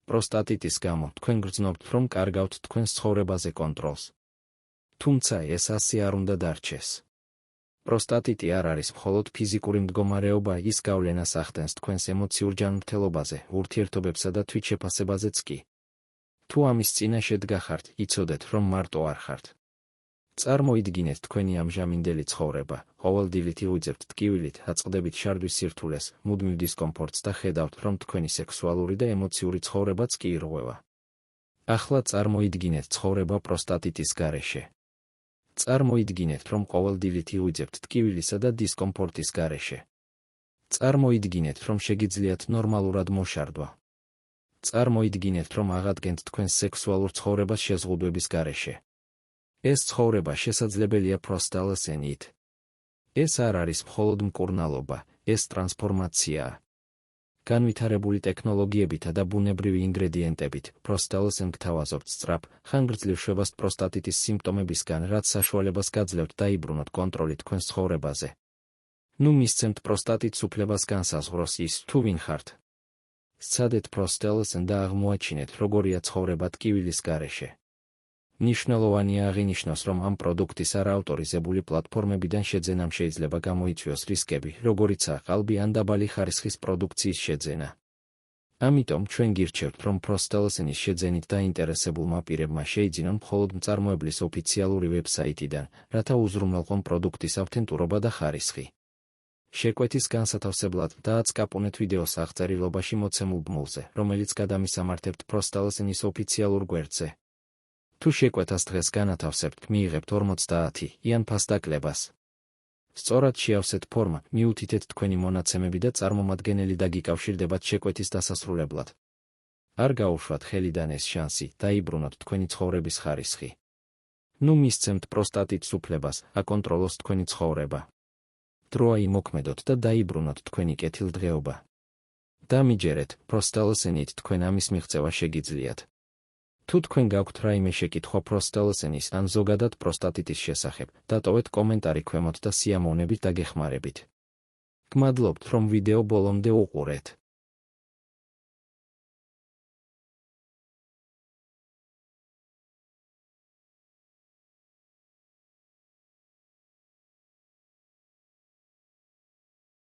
პროსტატიტის გამო თქვენ გრძნობთ, რომ კარგავთ თქვენს ცხოვრებაზე კონტროლს. თუმცა ეს ასე არ უნდა დარჩეს. პროსტატიტი არ არის მხოლოდ ფიზიკური მდგომარეობა, ის გავლენას ახდენს თქვენს ემოციურ ჯანმრთელობაზე, ურთიერთობებსა და თვითშეფასებაზეც კი. თუ ამის წინაშე დგახართ, იცოდეთ, რომ მარტო არ ხართ. წარმოიდგინეთ თქვენი ამჟამინდელი ცხოვრება, ყოველდღიურად იღვიძებთ ტკივილით, აწყდებით შარდვის სირთულეს, მუდმივ დისკომფორტს და ხედავთ, რომ თქვენი სექსუალური და ემოციური ცხოვრებაც კი ირღვევა. ახლა წარმოიდგინეთ ცხოვრება პროსტატიტის გარეშე. წარმოიდგინეთ, რომ ყოველდღიურად იღვიძებთ ტკივილისა და დისკომფორტის გარეშე. წარმოიდგინეთ, რომ შეგიძლიათ ნორმალურად მოშარდვა. წარმოიდგინეთ, რომ აღადგენთ თქვენს სექსუალურ ცხოვრებას შეზღუდვების გარეშე. ეს ცხოვრება შესაძლებელია პროსტალსენით. ეს არ არის მხოლოდ მკურნალობა, ეს ტრანსფორმაციაა. განვითარებული ტექნოლოგიებითა და ბუნებრივი ინგრედიენტებით, პროსტალსენ გთავაზობთ სწრაფ, ხანგრძლივ შვებას პროსტატიტის სიმპტომებისგან, რაც საშუალებას გაძლევთ დაიბრუნოთ კონტროლი თქვენს ცხოვრებაზე. ნუ მისცემთ პროსტატიტს უფლებას განსაზღვროს ის, თუ ვინ ხართ. სცადეთ პროსტალსენ და აღმოაჩინეთ, როგორია ცხოვრება ტკივილის გარეშე. მნიშვნელოვანია აღინიშნოს, რომ ამ პროდუქტის არაავტორიზებული პლატფორმებიდან შეძენამ შეიძლება გამოიწვიოს რისკები, როგორიცაა ყალბი ან დაბალი ხარისხის პროდუქციის შეძენა. ამიტომ ჩვენ გირჩევთ, რომ პროსტალსენის შეძენით დაინტერესებულმა პირებმა შეიძინონ მხოლოდ მწარმოებლის ოფიციალური ვებსაიტიდან, რათა უზრუნველყონ პროდუქტის ავთენტურობა და ხარისხი. შეკვეთის განსათავსებლად დააწკაპუნეთ ვიდეოს აღწერილობაში მოცემულ ბმულზე, რომელიც გადამისამართებთ პროსტალსენის ოფიციალურ გვერდზე. თუ შეკვეთას დღეს განათავსებთ, მიიღებთ 50 იან ფასდაკლებას. სწორად შეავსეთ ფორმა, მიუთითეთ თქვენი მონაცემები და წარმომადგენელი დაგიკავშირდებათ შეკვეთის დასასრულებლად. არ გაუშვათ ხელიდან ეს შანსი, დაიბრუნოთ თქვენი ცხოვრების ხარისხი. ნუ მისცემთ პროსტატიტს უფლებას, აკონტროლოს თქვენი ცხოვრება. დროა იმოქმედოთ და დაიბრუნოთ თქვენი კეთილდღეობა. დამიჯერეთ, პროსტალსენით თქვენ ამის მიღწევა შეგიძლიათ. თუ თქვენ გაქვთ რაიმე შეკითხვა პროსტალსენის ან ზოგადად პროსტატიტის შესახებ, დატოვეთ კომენტარი ქვემოთ და სიამოვნებით დაგეხმარებით. გმადლობთ, რომ ვიდეო ბოლომდე უყურეთ.